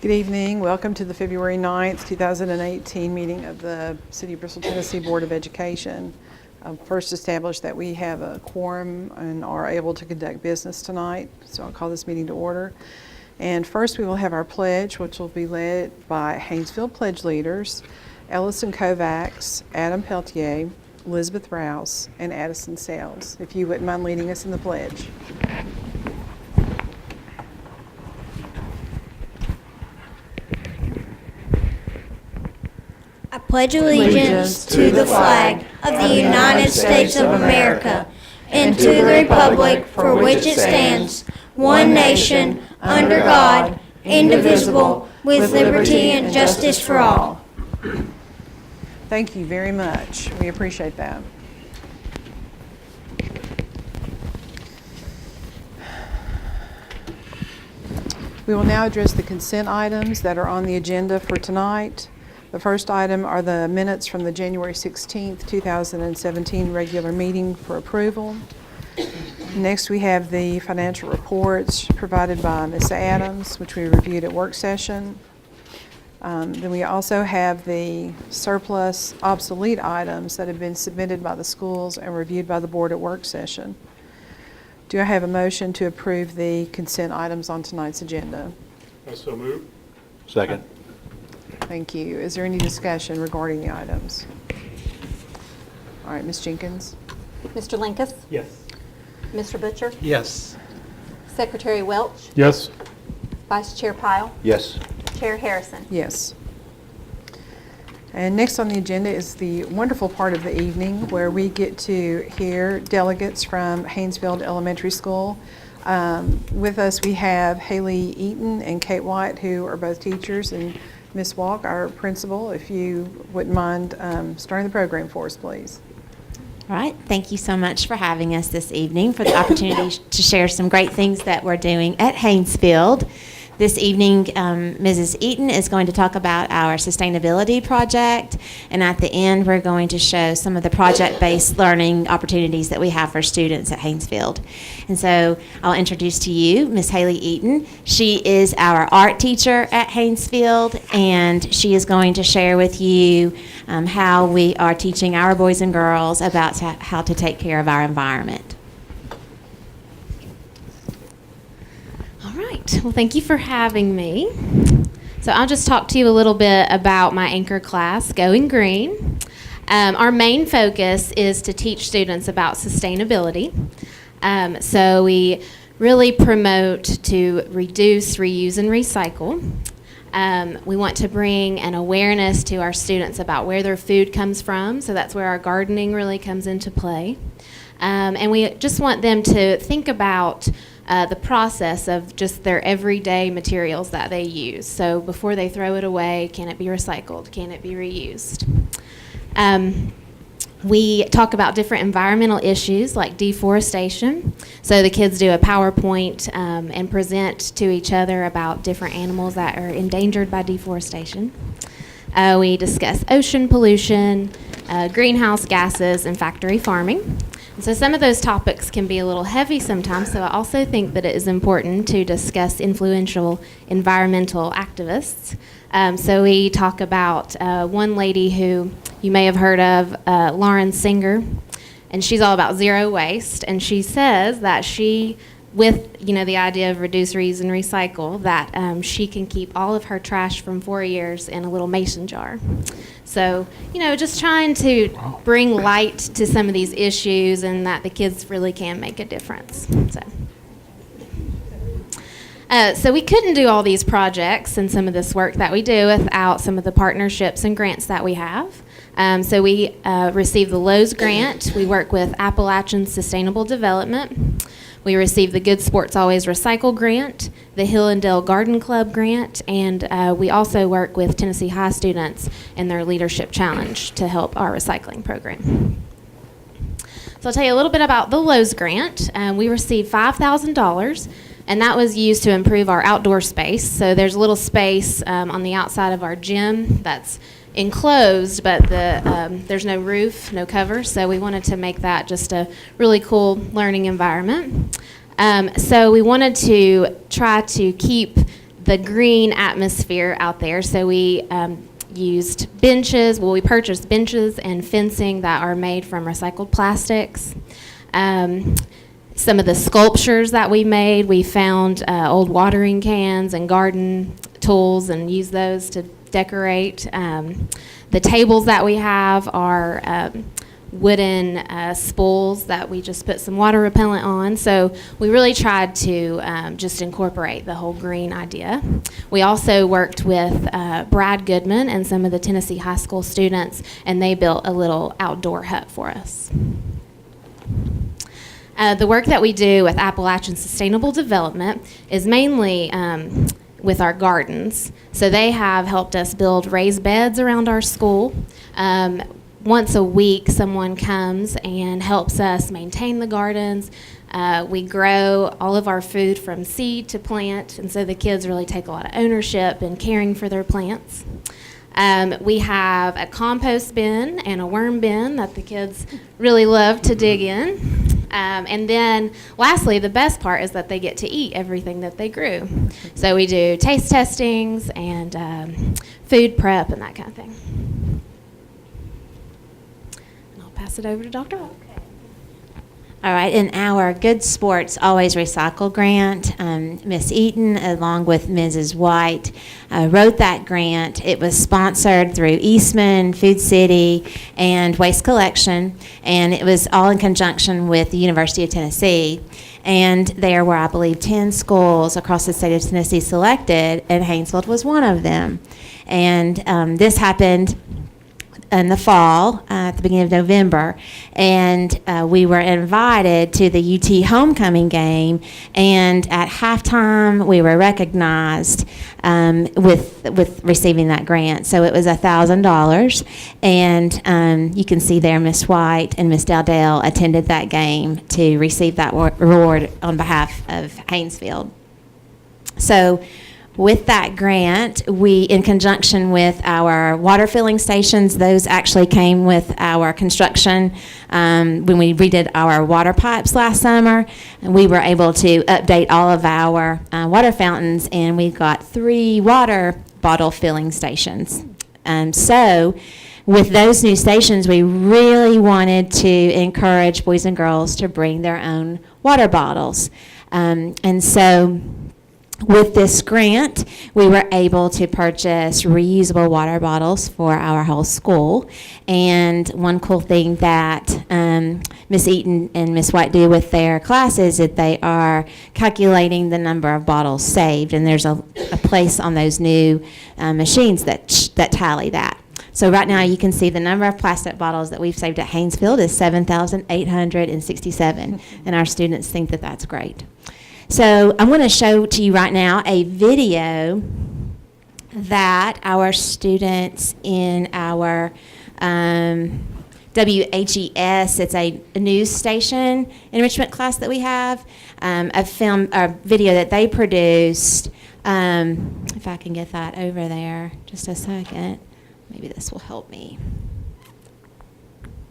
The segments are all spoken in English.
Good evening. Welcome to the February 9th, 2018 meeting of the City of Bristol, Tennessee Board of Education. First established that we have a quorum and are able to conduct business tonight, so I'll call this meeting to order. And first we will have our pledge, which will be led by Haynesville Pledge leaders, Ellison Kovacs, Adam Peltier, Elizabeth Rouse, and Addison Sales. If you wouldn't mind leading us in the pledge. I pledge allegiance to the flag of the United States of America and to the republic for which it stands, one nation, under God, indivisible, with liberty and justice for all. Thank you very much. We appreciate that. We will now address the consent items that are on the agenda for tonight. The first item are the minutes from the January 16th, 2017 regular meeting for approval. Next, we have the financial reports provided by Ms. Adams, which we reviewed at work session. Then we also have the surplus obsolete items that have been submitted by the schools and reviewed by the board at work session. Do I have a motion to approve the consent items on tonight's agenda? I so move. Second. Thank you. Is there any discussion regarding the items? All right, Ms. Jenkins. Mr. Linkus? Yes. Mr. Butcher? Yes. Secretary Welch? Yes. Vice Chair Pyle? Yes. Chair Harrison? Yes. And next on the agenda is the wonderful part of the evening where we get to hear delegates from Haynesville Elementary School. With us we have Haley Eaton and Kate White, who are both teachers, and Ms. Walk, our principal. If you wouldn't mind starting the program for us, please. All right. Thank you so much for having us this evening, for the opportunity to share some great things that we're doing at Haynesfield. This evening, Mrs. Eaton is going to talk about our sustainability project, and at the end, we're going to show some of the project-based learning opportunities that we have for students at Haynesfield. And so I'll introduce to you Ms. Haley Eaton. She is our art teacher at Haynesfield, and she is going to share with you how we are teaching our boys and girls about how to take care of our environment. Well, thank you for having me. So I'll just talk to you a little bit about my anchor class, Going Green. Our main focus is to teach students about sustainability. So we really promote to reduce, reuse, and recycle. We want to bring an awareness to our students about where their food comes from, so that's where our gardening really comes into play. And we just want them to think about the process of just their everyday materials that they use. So before they throw it away, can it be recycled? Can it be reused? We talk about different environmental issues like deforestation. So the kids do a PowerPoint and present to each other about different animals that are endangered by deforestation. We discuss ocean pollution, greenhouse gases, and factory farming. So some of those topics can be a little heavy sometimes, so I also think that it is important to discuss influential environmental activists. So we talk about one lady who you may have heard of, Lauren Singer, and she's all about zero waste, and she says that she, with the idea of reduce, reuse, and recycle, that she can keep all of her trash from 4 years in a little mason jar. So, just trying to bring light to some of these issues and that the kids really can make a difference. So we couldn't do all these projects and some of this work that we do without some of the partnerships and grants that we have. So we received the Lowe's grant. We work with Appalachian Sustainable Development. We received the Good Sports Always Recycle grant, the Hillendale Garden Club grant, and we also work with Tennessee High students in their Leadership Challenge to help our recycling program. So I'll tell you a little bit about the Lowe's grant. We received $5,000, and that was used to improve our outdoor space. So there's a little space on the outside of our gym that's enclosed, but there's no roof, no cover, so we wanted to make that just a really cool learning environment. So we wanted to try to keep the green atmosphere out there. So we used benches. Well, we purchased benches and fencing that are made from recycled plastics. Some of the sculptures that we made, we found old watering cans and garden tools and used those to decorate. The tables that we have are wooden spools that we just put some water repellent on. So we really tried to just incorporate the whole green idea. We also worked with Brad Goodman and some of the Tennessee high school students, and they built a little outdoor hut for us. The work that we do with Appalachian Sustainable Development is mainly with our gardens. So they have helped us build raised beds around our school. Once a week, someone comes and helps us maintain the gardens. We grow all of our food from seed to plant, and so the kids really take a lot of ownership in caring for their plants. We have a compost bin and a worm bin that the kids really love to dig in. And then lastly, the best part is that they get to eat everything that they grew. So we do taste testings and food prep and that kind of thing. And I'll pass it over to Dr. Walker. All right, in our Good Sports Always Recycle grant, Miss Eaton, along with Mrs. White, wrote that grant. It was sponsored through Eastman, Food City, and Waste Collection, and it was all in conjunction with the University of Tennessee. And there were, I believe, 10 schools across the state of Tennessee selected, and Haynesville was one of them. And this happened in the fall, at the beginning of November, and we were invited to the UT homecoming game, and at halftime we were recognized with receiving that grant. So it was $1,000, and you can see there Miss White and Miss Dowdell attended that game to receive that reward on behalf of Haynesville. So with that grant, we, in conjunction with our water filling stations, those actually came with our construction. When we redid our water pipes last summer, we were able to update all of our water fountains, and we got 3 water bottle filling stations. So with those new stations, we really wanted to encourage boys and girls to bring their own water bottles. And so with this grant, we were able to purchase reusable water bottles for our whole school. And one cool thing that Miss Eaton and Miss White do with their classes is that they are calculating the number of bottles saved. And there's a place on those new machines that tally that. So right now you can see the number of plastic bottles that we've saved at Haynesville is 7,867. And our students think that that's great. So I'm going to show to you right now a video that our students in our WHES, it's a news station enrichment class that we have, a video that they produced. If I can get that over there, just a second. Maybe this will help me.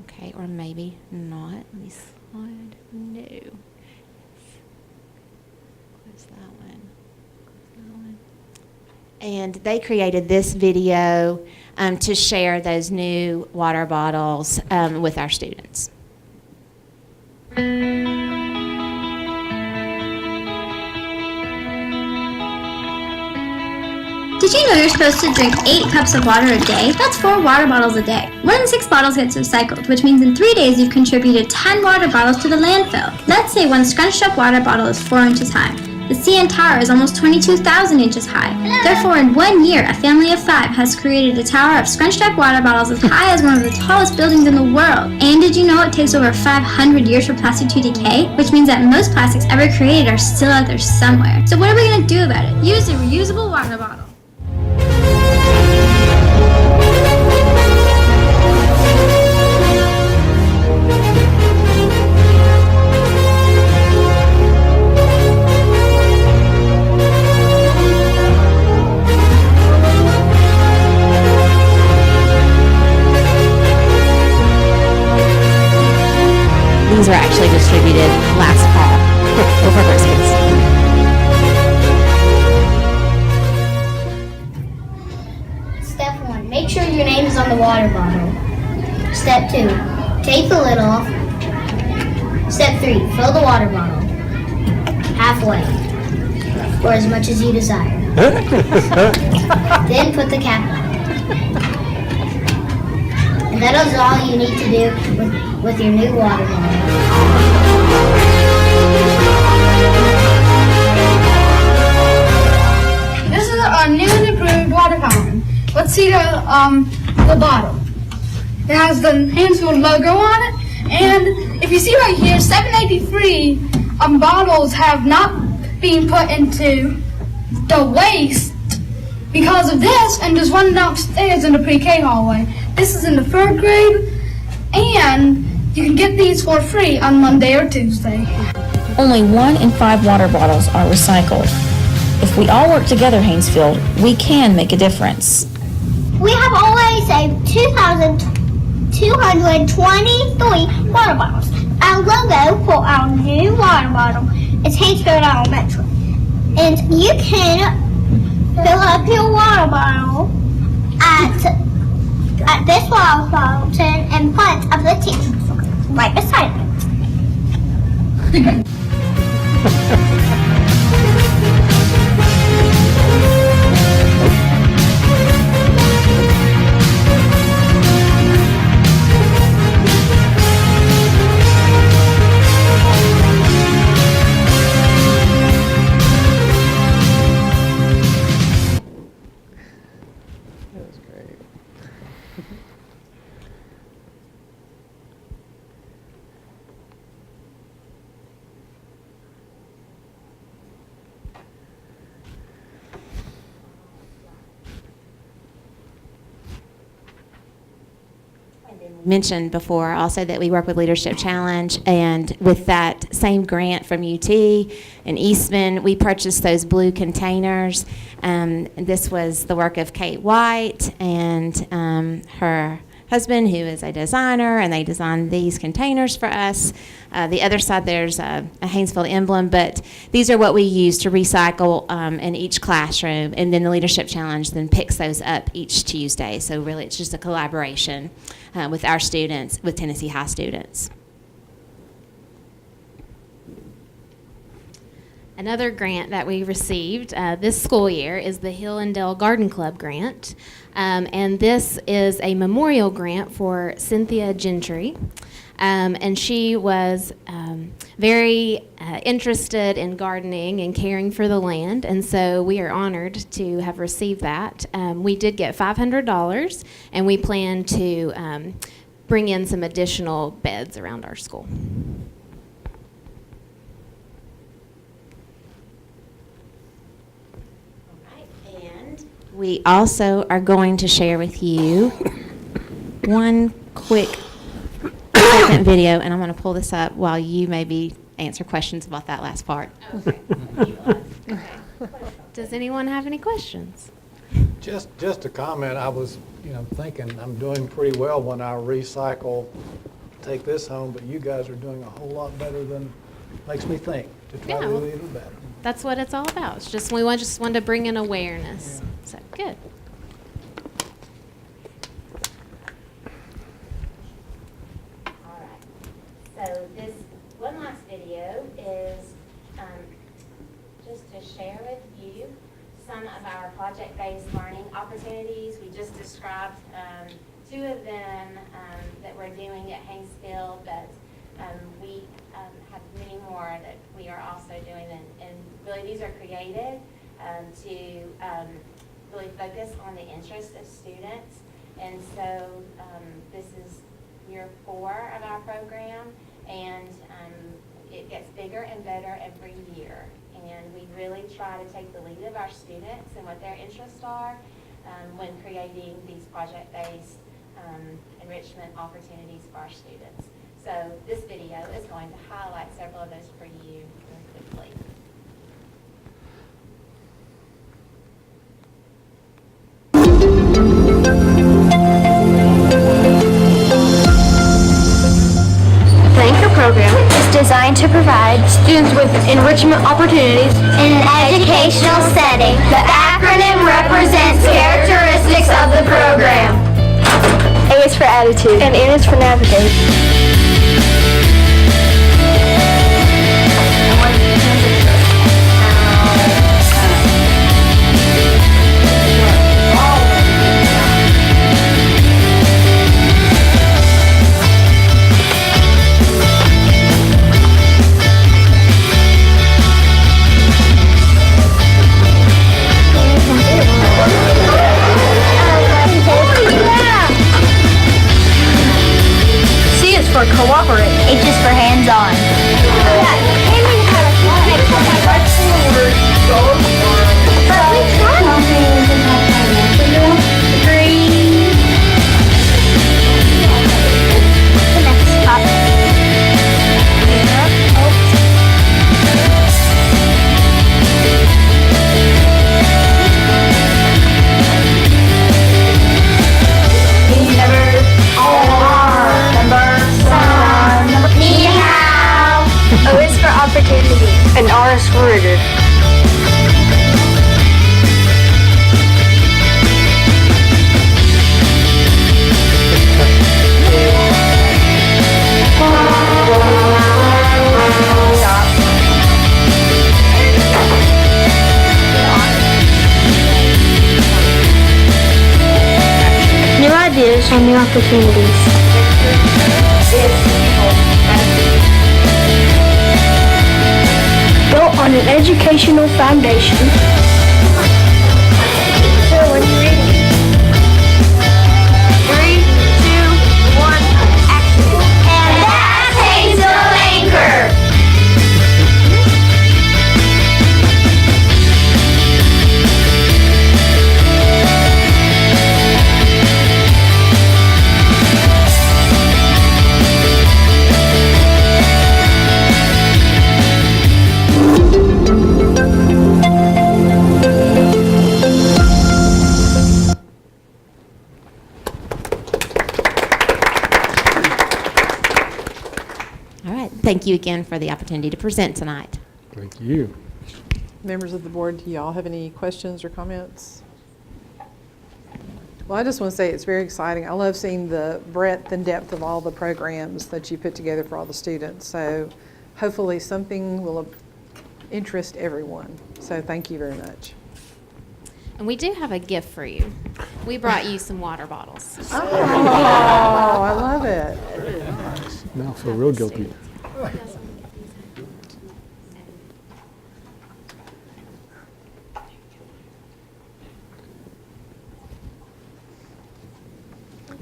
Okay, or maybe not. Let me slide. No. And they created this video to share those new water bottles with our students. Did you know you're supposed to drink 8 cups of water a day? That's 4 water bottles a day. 1 in 6 bottles gets recycled, which means in 3 days you've contributed 10 water bottles to the landfill. Let's say one scrunched up water bottle is 4 inches high. The CN Tower is almost 22,000 inches high. Therefore, in 1 year, a family of 5 has created a tower of scrunched up water bottles as high as one of the tallest buildings in the world. And did you know it takes over 500 years for plastic to decay? Which means that most plastics ever created are still out there somewhere. So what are we going to do about it? Use a reusable water bottle. These were actually distributed last fall over Christmas. water bottle. Step 2, take the lid off. Step 3, fill the water bottle halfway, or as much as you desire. Then put the cap on. And that is all you need to do with your new water bottle. This is a new and improved water fountain. Let's see the bottle. It has the Hansfield logo on it, and if you see right here, 783 bottles have not been put into the waste because of this, and there's one downstairs in the pre-K hallway. This is in the 3rd grade, and you can get these for free on Monday or Tuesday. Only 1 in 5 water bottles are recycled. If we all work together, Haynesfield, we can make a difference. We have already saved 2,223 water bottles. Our logo for our new water bottle is Haynesfield Elementary. And you can fill up your water bottle at this water fountain in front of the teacher's door, right beside it. That was great. Mentioned before also that we work with Leadership Challenge, and with that same grant from UT and Eastman, we purchased those blue containers. And this was the work of Kate White and her husband, who is a designer, and they designed these containers for us. The other side, there's a Haynesfield emblem, but these are what we use to recycle in each classroom, and then the Leadership Challenge then picks those up each Tuesday. So really, it's just a collaboration with our students, with Tennessee High students. Another grant that we received this school year is the Hillendale Garden Club grant. And this is a memorial grant for Cynthia Gentry. And she was very interested in gardening and caring for the land, and so we are honored to have received that. We did get $500, and we plan to bring in some additional beds around our school. And we also are going to share with you one quick second video, and I'm going to pull this up while you maybe answer questions about that last part. Okay. Does anyone have any questions? Just a comment. I was, thinking I'm doing pretty well when I recycle, take this home, but you guys are doing a whole lot better than makes me think to try to do even better. That's what it's all about. It's just we just want to bring in awareness. Yeah. So good. All right. So this one last video is just to share with you some of our project-based learning opportunities. We just described 2 of them that we're doing at Haynesfield, but we have many more that we are also doing, and really these are created to really focus on the interest of students. And so this is year 4 of our program, and it gets bigger and better every year. And we really try to take the lead of our students and what their interests are when creating these project-based enrichment opportunities for our students. So this video is going to highlight several of those for you really quickly. The Anchor program is designed to provide students with enrichment opportunities In an educational setting, the acronym represents characteristics of the program. A is for attitude, and N is for navigate. C is for cooperate. H is for hands-on. O is for opportunity. And R is for rigor. New ideas and new opportunities. Built on an educational foundation. So, what are you reading? 3, 2, 1, action. And that's Hazel Anchor! All right. Thank you again for the opportunity to present tonight. Thank you. Members of the board, do y'all have any questions or comments? Well, I just want to say it's very exciting. I love seeing the breadth and depth of all the programs that you put together for all the students. So hopefully something will interest everyone. So thank you very much. And we do have a gift for you. We brought you some water bottles. Oh, I love it. Now I feel real guilty.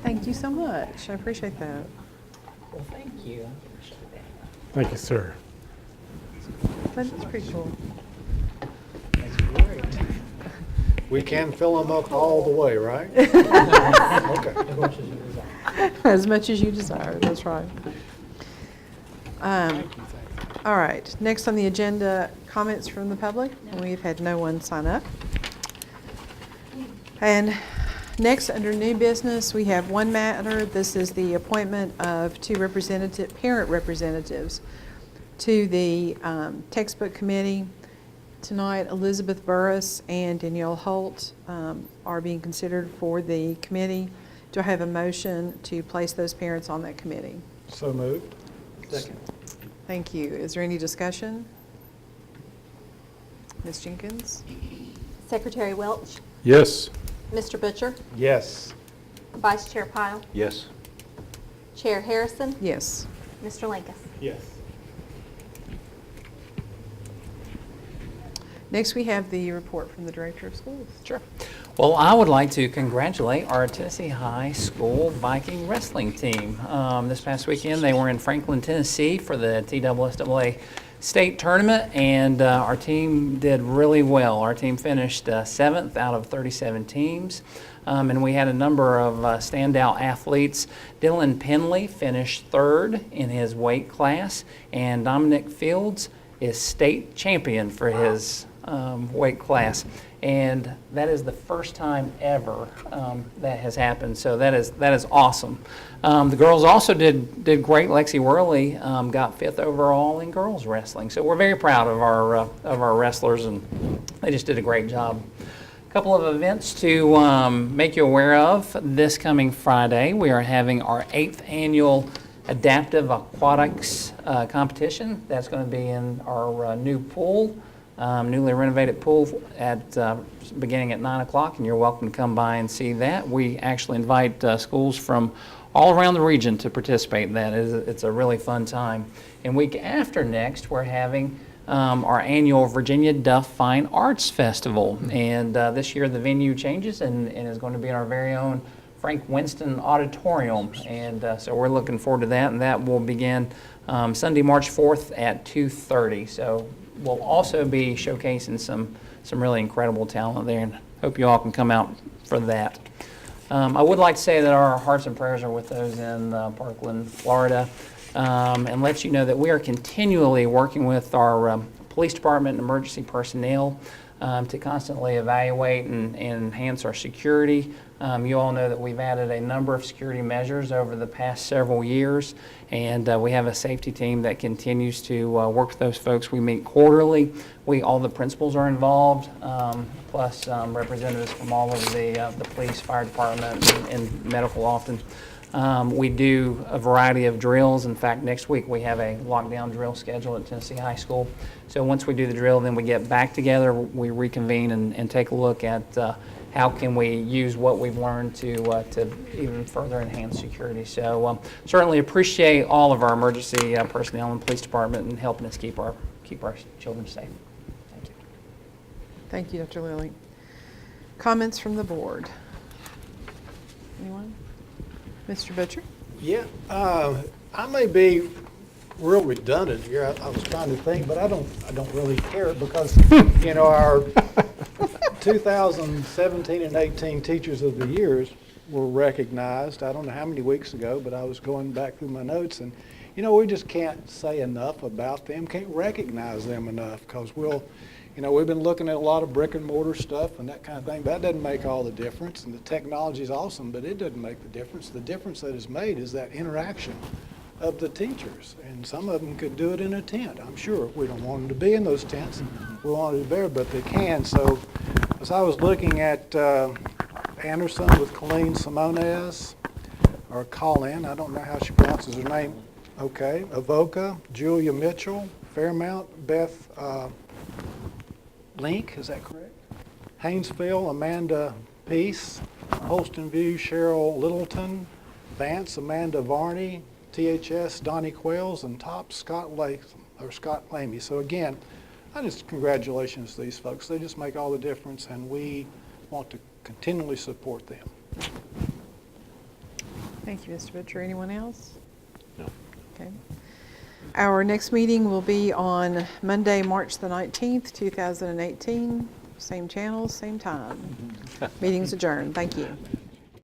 Thank you so much. I appreciate that. Well, thank you. Thank you, sir. That's pretty cool. That's great. We can fill them up all the way, right? Okay. As much as you desire, that's right. All right, next on the agenda, comments from the public. We've had no one sign up. And next, under new business, we have one matter. This is the appointment of two parent representatives to the textbook committee. Tonight, Elizabeth Burris and Danielle Holt are being considered for the committee. Do I have a motion to place those parents on that committee? So moved. Second. Thank you. Is there any discussion? Ms. Jenkins? Secretary Welch, Yes. Mr. Butcher, Yes. Vice Chair Pyle, Yes. Chair Harrison, Yes. Mr. Linkus. Yes. Next, we have the report from the Director of Schools. Sure. Well, I would like to congratulate our Tennessee High School Viking wrestling team. This past weekend, they were in Franklin, Tennessee for the TSSAA state tournament, and our team did really well. Our team finished 7th out of 37 teams, and we had a number of standout athletes. Dylan Penley finished 3rd in his weight class, and Dominic Fields is state champion for his weight class, and that is the first time ever that has happened. So that is awesome. The girls also did great. Lexi Worley got 5th overall in girls wrestling. So we're very proud of our wrestlers, and they just did a great job Couple of events to make you aware of. This coming Friday, we are having our 8th annual Adaptive Aquatics competition. That's going to be in our new pool, newly renovated pool beginning at 9 o'clock, and you're welcome to come by and see that. We actually invite schools from all around the region to participate in that. It's a really fun time. And week after next, we're having our annual Virginia Duff Fine Arts Festival. And this year the venue changes and is going to be in our very own Frank Winston Auditorium. And so we're looking forward to that. And that will begin Sunday, March 4th at 2:30. So we'll also be showcasing some really incredible talent there. And hope you all can come out for that. I would like to say that our hearts and prayers are with those in Parkland, Florida. And let you know that we are continually working with our police department and emergency personnel to constantly evaluate and enhance our security. You all know that we've added a number of security measures over the past several years, and we have a safety team that continues to work with those folks. We meet quarterly. All the principals are involved, plus representatives from all of the police, fire department, and medical often. We do a variety of drills. In fact, next week we have a lockdown drill scheduled at Tennessee High School. So once we do the drill, then we get back together, we reconvene and take a look at how can we use what we've learned to even further enhance security. So certainly appreciate all of our emergency personnel and police department in helping us keep our children safe. Thank you. Thank you, Dr. Lilly. Comments from the board? Anyone? Mr. Butcher? Yeah, I may be real redundant here. I was trying to think, but I don't really care because, our 2017 and 18 Teachers of the Years were recognized. I don't know how many weeks ago, but I was going back through my notes, and, we just can't say enough about them, can't recognize them enough, because we've been looking at a lot of brick and mortar stuff and that kind of thing. That doesn't make all the difference, and the technology is awesome, but it doesn't make the difference. The difference that is made is that interaction of the teachers, and some of them could do it in a tent, I'm sure. We don't want them to be in those tents. We want them to be there, but they can. So as I was looking at Anderson with Colleen Simones, or Colin, I don't know how she pronounces her name. Okay, Avoca, Julia Mitchell, Fairmount, Beth Link, is that correct? Haynesville, Amanda Peace, Holston View, Cheryl Littleton, Vance, Amanda Varney, THS, Donnie Quails, and Top, Scott Lamey. So again, congratulations to these folks. They just make all the difference, and we want to continually support them. Thank you, Mr. Butcher. Anyone else? No. Okay. Our next meeting will be on Monday, March the 19th, 2018. Same channel, same time. Meeting's adjourned. Thank you.